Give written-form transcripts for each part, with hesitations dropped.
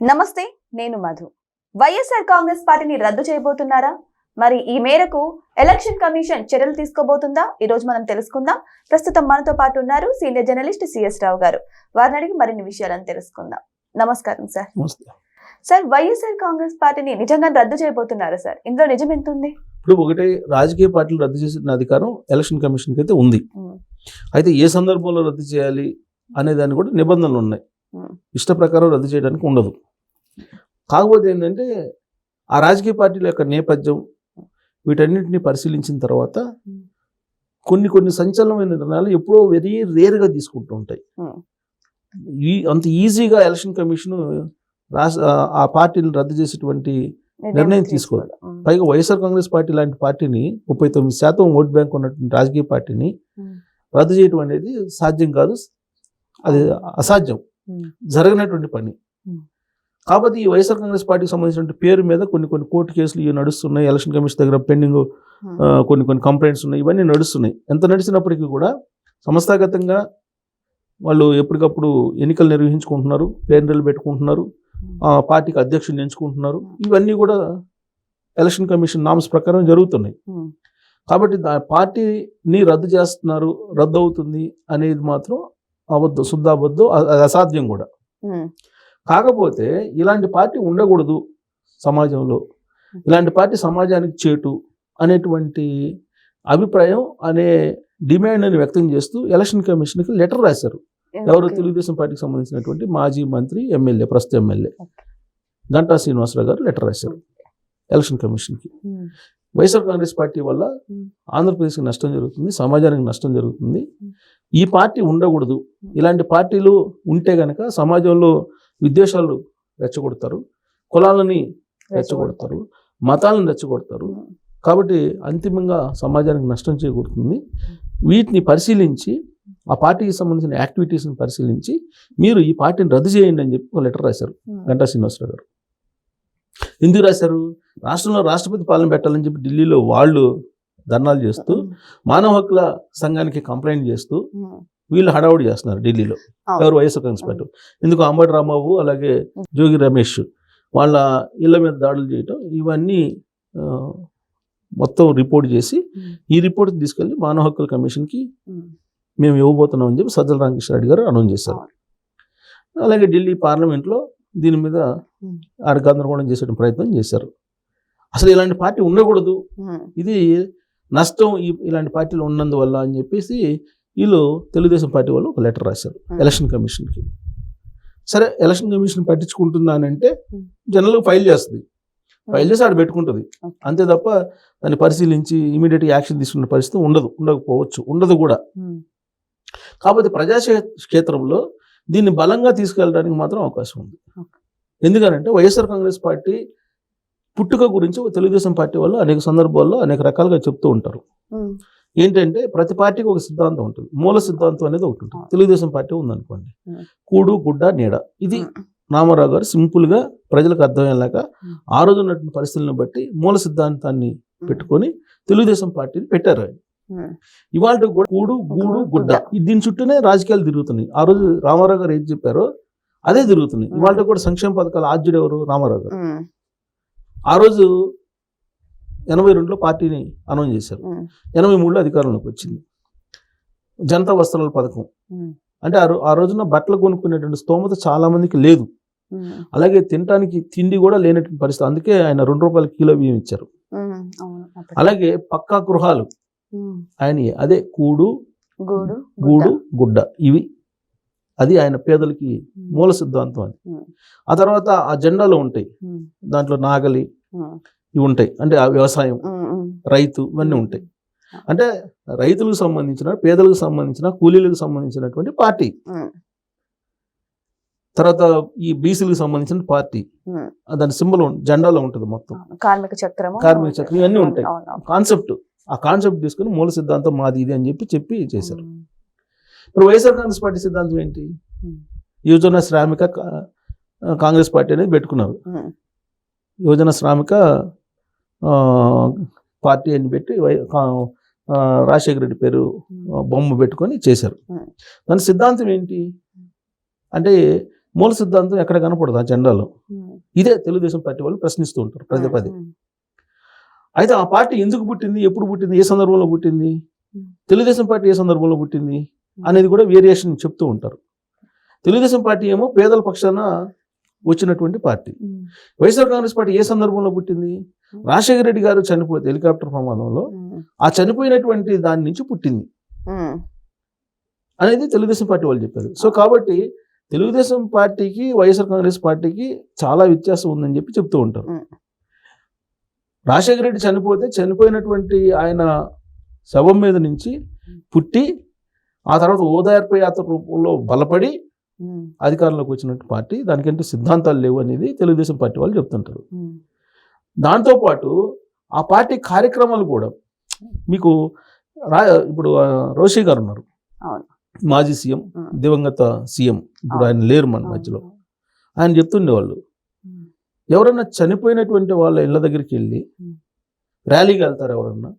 నమస్తే, నేను మధు. వైఎస్ఆర్ కాంగ్రెస్ పార్టీని రద్దు చేయబోతున్నారా? మరి ఈ మేరకు ఎలక్షన్ కమిషన్ చర్యలు తీసుకోబోతుందా? ఈ రోజు మనం తెలుసుకుందాం. ప్రస్తుతం మనతో పాటు ఉన్నారు సీనియర్ జర్నలిస్ట్ సిఎస్ రావు గారు. వారిని అడిగి మరిన్ని విషయాలను తెలుసుకుందాం. నమస్కారం సార్. సార్, వైఎస్ఆర్ కాంగ్రెస్ పార్టీని నిజంగా రద్దు చేయబోతున్నారా సార్? ఇందులో నిజం ఎంత ఉంది? ఇప్పుడు ఒకటే, రాజకీయ పార్టీలు రద్దు చేసిన అధికారం ఎలక్షన్ కమిషన్కి అయితే ఉంది. అయితే ఏ సందర్భంలో రద్దు చేయాలి అనే దాన్ని కూడా నిబంధనలు ఉన్నాయి. ఇష్ట ప్రకారం రద్దు చేయడానికి ఉండదు. కాకపోతే ఏంటంటే ఆ రాజకీయ పార్టీల యొక్క నేపథ్యం వీటన్నింటినీ పరిశీలించిన తర్వాత కొన్ని సంచలనమైన నిర్ణయాలు ఎప్పుడో వెరీ రేర్గా తీసుకుంటూ ఉంటాయి. అంత ఈజీగా ఎలక్షన్ కమిషన్ ఆ పార్టీని రద్దు చేసేటువంటి నిర్ణయం తీసుకోవాలి. పైగా వైఎస్ఆర్ కాంగ్రెస్ పార్టీ లాంటి పార్టీని 39% ఓట్ బ్యాంక్ ఉన్నటువంటి రాజకీయ పార్టీని రద్దు చేయడం అనేది సాధ్యం కాదు, అది అసాధ్యం, జరగనటువంటి పని. కాబట్టి ఈ వైఎస్ఆర్ కాంగ్రెస్ పార్టీకి సంబంధించిన పేరు మీద కొన్ని కోర్టు కేసులు ఇవి నడుస్తున్నాయి. ఎలక్షన్ కమిషన్ దగ్గర పెండింగ్ కొన్ని కంప్లైంట్స్ ఉన్నాయి. ఇవన్నీ నడుస్తున్నాయి. ఎంత నడిచినప్పటికీ కూడా సంస్థాగతంగా వాళ్ళు ఎప్పటికప్పుడు ఎన్నికలు నిర్వహించుకుంటున్నారు, పేర్లు పెట్టుకుంటున్నారు, పార్టీకి అధ్యక్షుడిని ఎంచుకుంటున్నారు. ఇవన్నీ కూడా ఎలక్షన్ కమిషన్ నామ్స్ ప్రకారం జరుగుతున్నాయి. కాబట్టి పార్టీని రద్దు చేస్తున్నారు, రద్దు అవుతుంది అనేది మాత్రం అబద్ధం, శుద్ధ అబద్ధం, అది అసాధ్యం కూడా. కాకపోతే ఇలాంటి పార్టీ ఉండకూడదు సమాజంలో, ఇలాంటి పార్టీ సమాజానికి చేటు అనేటువంటి అభిప్రాయం అనే డిమాండ్ని వ్యక్తం చేస్తూ ఎలక్షన్ కమిషన్కి లెటర్ రాశారు. ఎవరు? తెలుగుదేశం పార్టీకి సంబంధించినటువంటి మాజీ మంత్రి, ఎమ్మెల్యే, ప్రస్తుత ఎమ్మెల్యే గంటా శ్రీనివాసరావు గారు లెటర్ రాశారు ఎలక్షన్ కమిషన్కి. వైఎస్ఆర్ కాంగ్రెస్ పార్టీ వల్ల ఆంధ్రప్రదేశ్కి నష్టం జరుగుతుంది, సమాజానికి నష్టం జరుగుతుంది, ఈ పార్టీ ఉండకూడదు, ఇలాంటి పార్టీలు ఉంటే గనక సమాజంలో విద్వేషాలు రెచ్చగొడతారు, కులాలని రెచ్చగొడతారు, మతాలను రెచ్చగొడతారు. కాబట్టి అంతిమంగా సమాజానికి నష్టం చేకూరుతుంది. వీటిని పరిశీలించి, ఆ పార్టీకి సంబంధించిన యాక్టివిటీస్ని పరిశీలించి మీరు ఈ పార్టీని రద్దు చేయండి అని చెప్పి ఒక లెటర్ రాశారు గంటా శ్రీనివాసరావు గారు. ఎందుకు రాశారు? రాష్ట్రంలో రాష్ట్రపతి పాలన పెట్టాలని చెప్పి ఢిల్లీలో వాళ్ళు ధర్నాలు చేస్తూ, మానవ హక్కుల సంఘానికి కంప్లైంట్ చేస్తూ వీళ్ళు హడావుడి చేస్తున్నారు ఢిల్లీలో. ఎవరు? వైఎస్ఆర్ కాంగ్రెస్ పార్టీ. ఎందుకు అంబటి రాంబాబు అలాగే జోగి రమేష్ వాళ్ళ ఇళ్ల మీద దాడులు చేయటం, ఇవన్నీ మొత్తం రిపోర్ట్ చేసి ఈ రిపోర్ట్ తీసుకెళ్ళి మానవ హక్కుల కమిషన్కి మేము ఇవ్వబోతున్నాం అని చెప్పి సజ్జల రామకృష్ణారెడ్డి గారు అనౌన్స్ చేశారు. అలాగే ఢిల్లీ పార్లమెంట్లో దీని మీద గందరగోళం చేసే ప్రయత్నం చేశారు. అసలు ఇలాంటి పార్టీ ఉండకూడదు, ఇది నష్టం ఇలాంటి పార్టీలు ఉన్నందువల్ల అని చెప్పేసి వీళ్ళు తెలుగుదేశం పార్టీ వాళ్ళు ఒక లెటర్ రాశారు ఎలక్షన్ కమిషన్కి. సరే, ఎలక్షన్ కమిషన్ పట్టించుకుంటుందా అని అంటే జనరల్గా ఫైల్ చేస్తుంది, ఫైల్ చేసి ఆడ పెట్టుకుంటుంది అంతే తప్ప దాన్ని పరిశీలించి ఇమీడియట్గా యాక్షన్ తీసుకునే పరిస్థితి ఉండకపోవచ్చు, ఉండదు కూడా. కాకపోతే ప్రజాక్షేత్రంలో దీన్ని బలంగా తీసుకెళ్ళడానికి మాత్రం అవకాశం ఉంది. ఎందుకనంటే వైఎస్ఆర్ కాంగ్రెస్ పార్టీ పుట్టుక గురించి తెలుగుదేశం పార్టీ వాళ్ళు అనేక సందర్భాల్లో అనేక రకాలుగా చెప్తూ ఉంటారు. ఏంటంటే ప్రతి పార్టీకి ఒక సిద్ధాంతం ఉంటుంది, మూల సిద్ధాంతం అనేది ఒకటి ఉంటుంది. తెలుగుదేశం పార్టీ ఉందనుకోండి, కూడు గుడ్డ నీడ. ఇది రామారావు గారు సింపుల్గా ప్రజలకు అర్థమయ్యేలాక ఆ రోజు ఉన్నటువంటి పరిస్థితులను బట్టి మూల సిద్ధాంతాన్ని పెట్టుకొని తెలుగుదేశం పార్టీని పెట్టారు. ఇవాళ కూడా కూడు గూడు గుడ్డ, దీని చుట్టూనే రాజకీయాలు తిరుగుతున్నాయి. ఆ రోజు రామారావు గారు ఏం చెప్పారో అదే తిరుగుతున్నాయి. ఇవాళ కూడా సంక్షేమ పథకాల ఆద్యుడు ఎవరు? రామారావు గారు. ఆ రోజు 82లో పార్టీని అనౌన్స్ చేశారు, 83లో అధికారంలోకి వచ్చింది. జనతా వస్త్రాల పథకం అంటే ఆ రోజున బట్టలు కొనుక్కునేటువంటి స్తోమత చాలా మందికి లేదు, అలాగే తినడానికి తిండి కూడా లేనటువంటి పరిస్థితి. అందుకే ఆయన ₹2 కిలో బియ్యం ఇచ్చారు. అలాగే పక్కా గృహాలు ఆయన, అదే కూడు గూడు గుడ్డ, ఇవి అది ఆయన పేదలకి మూల సిద్ధాంతం. అది ఆ తర్వాత ఆ జెండాలో ఉంటాయి, దాంట్లో నాగలి ఇవి ఉంటాయి, అంటే ఆ వ్యవసాయం, రైతు, ఇవన్నీ ఉంటాయి. అంటే రైతులకు సంబంధించిన, పేదలకు సంబంధించిన, కూలీలకు సంబంధించినటువంటి పార్టీ. తర్వాత ఈ బీసీలకు సంబంధించిన పార్టీ, దాని సింబల్ జెండాలో ఉంటుంది, మొత్తం కార్మిక చక్రం, ఇవన్నీ ఉంటాయి. ఆ కాన్సెప్ట్ తీసుకుని మూల సిద్ధాంతం మాది ఇది అని చెప్పి చేశారు. ఇప్పుడు వైఎస్ఆర్ కాంగ్రెస్ పార్టీ సిద్ధాంతం ఏంటి? యువజన శ్రామిక కాంగ్రెస్ పార్టీ అనేది పెట్టుకున్నారు. యువజన శ్రామిక పార్టీ అని పెట్టి రాజశేఖర రెడ్డి పేరు బొమ్మ పెట్టుకొని చేశారు. దాని సిద్ధాంతం ఏంటి అంటే మూల సిద్ధాంతం ఎక్కడ కనపడదు ఆ జెండాలో. ఇదే తెలుగుదేశం పార్టీ వాళ్ళు ప్రశ్నిస్తూ ఉంటారు పదే పదే. అయితే ఆ పార్టీ ఎందుకు పుట్టింది, ఎప్పుడు పుట్టింది, ఏ సందర్భంలో పుట్టింది, తెలుగుదేశం పార్టీ ఏ సందర్భంలో పుట్టింది అనేది కూడా వేరియేషన్ చెప్తూ ఉంటారు. తెలుగుదేశం పార్టీ ఏమో పేదల పక్షాన వచ్చినటువంటి పార్టీ. వైఎస్ఆర్ కాంగ్రెస్ పార్టీ ఏ సందర్భంలో పుట్టింది, రాజశేఖర రెడ్డి గారు చనిపోతే హెలికాప్టర్ ప్రమాదంలో ఆ చనిపోయినటువంటి దాని నుంచి పుట్టింది అనేది తెలుగుదేశం పార్టీ వాళ్ళు చెప్పారు. సో కాబట్టి తెలుగుదేశం పార్టీకి వైఎస్ఆర్ కాంగ్రెస్ పార్టీకి చాలా వ్యత్యాసం ఉందని చెప్పి చెప్తూ ఉంటారు. రాజశేఖర రెడ్డి చనిపోతే చనిపోయినటువంటి ఆయన శవం మీద నుంచి పుట్టి ఆ తర్వాత ఓదార్పు యాత్ర రూపంలో బలపడి అధికారంలోకి వచ్చినట్టు పార్టీ, దానికంటే సిద్ధాంతాలు లేవు అనేది తెలుగుదేశం పార్టీ వాళ్ళు చెప్తుంటారు. దాంతోపాటు ఆ పార్టీ కార్యక్రమాలు కూడా మీకు ఇప్పుడు రోషి గారు ఉన్నారు, మాజీ సీఎం, దివంగత సీఎం, ఇప్పుడు ఆయన లేరు మన మధ్యలో. ఆయన చెప్తుండేవాళ్ళు, ఎవరన్నా చనిపోయినటువంటి వాళ్ళ ఇళ్ళ దగ్గరికి వెళ్ళి ర్యాలీగా వెళ్తారు, ఎవరన్నా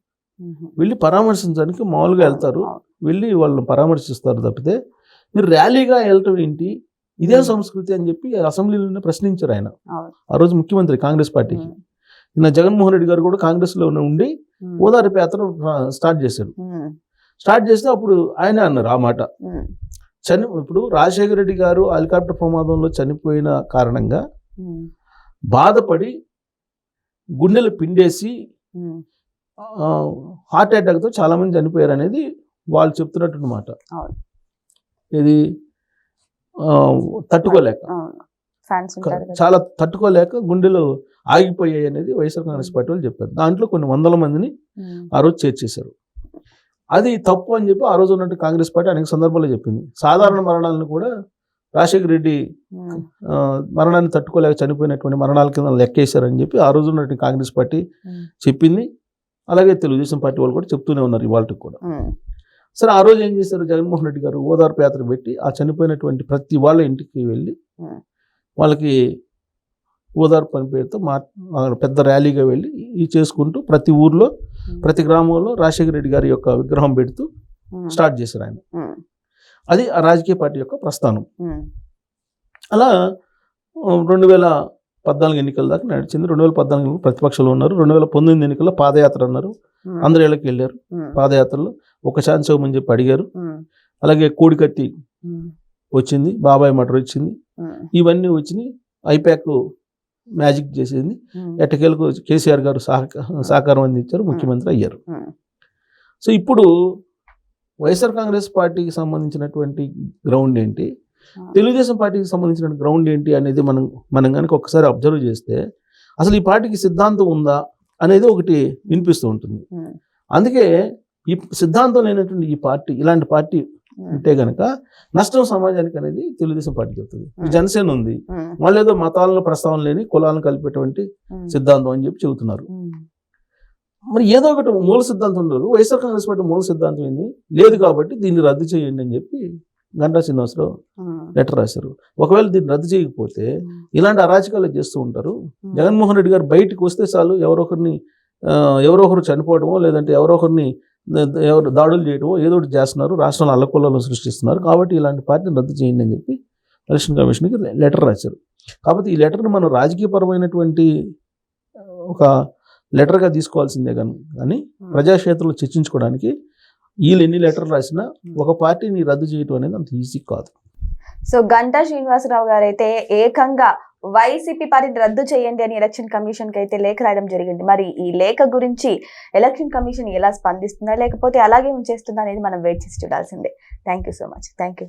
వెళ్ళి పరామర్శించడానికి మామూలుగా వెళ్తారు, వెళ్ళి వాళ్ళని పరామర్శిస్తారు తప్పితే మీరు ర్యాలీగా వెళ్ళటం ఏంటి, ఇదే సంస్కృతి అని చెప్పి అసెంబ్లీలోనే ప్రశ్నించారు ఆయన. ఆ రోజు ముఖ్యమంత్రి కాంగ్రెస్ పార్టీకి. నిన్న జగన్మోహన్ రెడ్డి గారు కూడా కాంగ్రెస్లో ఉండి ఓదార్పు యాత్ర స్టార్ట్ చేశారు. స్టార్ట్ చేస్తే అప్పుడు ఆయన అన్నారు ఆ మాట, ఇప్పుడు రాజశేఖర రెడ్డి గారు హెలికాప్టర్ ప్రమాదంలో చనిపోయిన కారణంగా బాధపడి గుండెలు పిండేసి హార్ట్ అటాక్తో చాలా మంది చనిపోయారు అనేది వాళ్ళు చెప్తున్నట్టు మాట. ఇది తట్టుకోలేక, చాలా తట్టుకోలేక గుండెలు ఆగిపోయాయి అనేది వైఎస్ఆర్ కాంగ్రెస్ పార్టీ వాళ్ళు చెప్పారు. దాంట్లో కొన్ని వందల మందిని ఆ రోజు చేర్చేశారు. అది తప్పు అని చెప్పి ఆ రోజు ఉన్నట్టు కాంగ్రెస్ పార్టీ అనేక సందర్భాల్లో చెప్పింది. సాధారణ మరణాలను కూడా రాజశేఖర రెడ్డి మరణాన్ని తట్టుకోలేక చనిపోయినటువంటి మరణాల కింద లెక్కేశారని చెప్పి ఆ రోజు ఉన్నట్టు కాంగ్రెస్ పార్టీ చెప్పింది. అలాగే తెలుగుదేశం పార్టీ వాళ్ళు కూడా చెప్తూనే ఉన్నారు ఇవాళకి కూడా. సరే, ఆ రోజు ఏం చేశారు, జగన్మోహన్ రెడ్డి గారు ఓదార్పు యాత్ర పెట్టి ఆ చనిపోయినటువంటి ప్రతి వాళ్ళ ఇంటికి వెళ్ళి వాళ్ళకి ఓదార్పు అని పేరుతో పెద్ద ర్యాలీగా వెళ్ళి ఈ చేసుకుంటూ ప్రతి ఊర్లో ప్రతి గ్రామంలో రాజశేఖర రెడ్డి గారి యొక్క విగ్రహం పెడుతూ స్టార్ట్ చేశారు ఆయన. అది ఆ రాజకీయ పార్టీ యొక్క ప్రస్థానం. అలా 2014 ఎన్నికల దాకా నడిచింది. 2014 ప్రతిపక్షంలో ఉన్నారు. 2019 ఎన్నికల్లో పాదయాత్ర అన్నారు, అందరు ఇళ్ళకి వెళ్ళారు. పాదయాత్రలో ఒక ఛాన్స్ ఇవ్వమని చెప్పి అడిగారు. అలాగే కోడికత్తి వచ్చింది, బాబాయ్ మటర్ వచ్చింది, ఇవన్నీ వచ్చినాయి. ఐప్యాక్ మ్యాజిక్ చేసింది. ఎట్టకేలకు కేసీఆర్ గారు సహకారం అందించారు, ముఖ్యమంత్రి అయ్యారు. సో ఇప్పుడు వైఎస్ఆర్ కాంగ్రెస్ పార్టీకి సంబంధించినటువంటి గ్రౌండ్ ఏంటి, తెలుగుదేశం పార్టీకి సంబంధించిన గ్రౌండ్ ఏంటి అనేది మనం కనుక ఒకసారి అబ్జర్వ్ చేస్తే అసలు ఈ పార్టీకి సిద్ధాంతం ఉందా అనేది ఒకటి వినిపిస్తూ ఉంటుంది. అందుకే ఈ సిద్ధాంతం లేనటువంటి ఈ పార్టీ, ఇలాంటి పార్టీ ఉంటే గనక నష్టం సమాజానికి అనేది తెలుగుదేశం పార్టీ చెప్తుంది. జనసేన ఉంది, వాళ్ళు ఏదో మతాలను ప్రస్తావన లేని కులాలను కలిపేటువంటి సిద్ధాంతం అని చెప్పి చెబుతున్నారు. మరి ఏదో ఒకటి మూల సిద్ధాంతం ఉండదు. వైఎస్ఆర్ కాంగ్రెస్ పార్టీ మూల సిద్ధాంతం ఏంది లేదు కాబట్టి దీన్ని రద్దు చేయండి అని చెప్పి గంటా శ్రీనివాసరావు లెటర్ రాశారు. ఒకవేళ దీన్ని రద్దు చేయకపోతే ఇలాంటి అరాచకాలు చేస్తూ ఉంటారు. జగన్మోహన్ రెడ్డి గారు బయటికి వస్తే చాలు ఎవరో ఒకరు చనిపోవడమో లేదంటే ఎవరో ఒకరిని దాడులు చేయడమో ఏదో ఒకటి చేస్తున్నారు, రాష్ట్రంలో అల్లకొల్లను సృష్టిస్తున్నారు. కాబట్టి ఇలాంటి పార్టీని రద్దు చేయండి అని చెప్పి ఎలక్షన్ కమిషన్కి లెటర్ రాశారు. కాబట్టి ఈ లెటర్ని మనం రాజకీయపరమైనటువంటి ఒక లెటర్గా తీసుకోవాల్సిందే కానీ ప్రజాక్షేత్రంలో చర్చించుకోవడానికి వీళ్ళు ఎన్ని లెటర్లు రాసినా ఒక పార్టీని రద్దు చేయడం అనేది అంత ఈజీ కాదు. సో గంటా శ్రీనివాసరావు గారు అయితే ఏకంగా వైసీపీ పార్టీని రద్దు చేయండి అని ఎలక్షన్ కమిషన్ కి అయితే లేఖ రాయడం జరిగింది. మరి ఈ లేఖ గురించి ఎలక్షన్ కమిషన్ ఎలా స్పందిస్తుందా లేకపోతే అలాగే ఉంచేస్తుందా అనేది మనం వెయిట్ చేసి చూడాల్సిందే. Thank you so much. Thank you.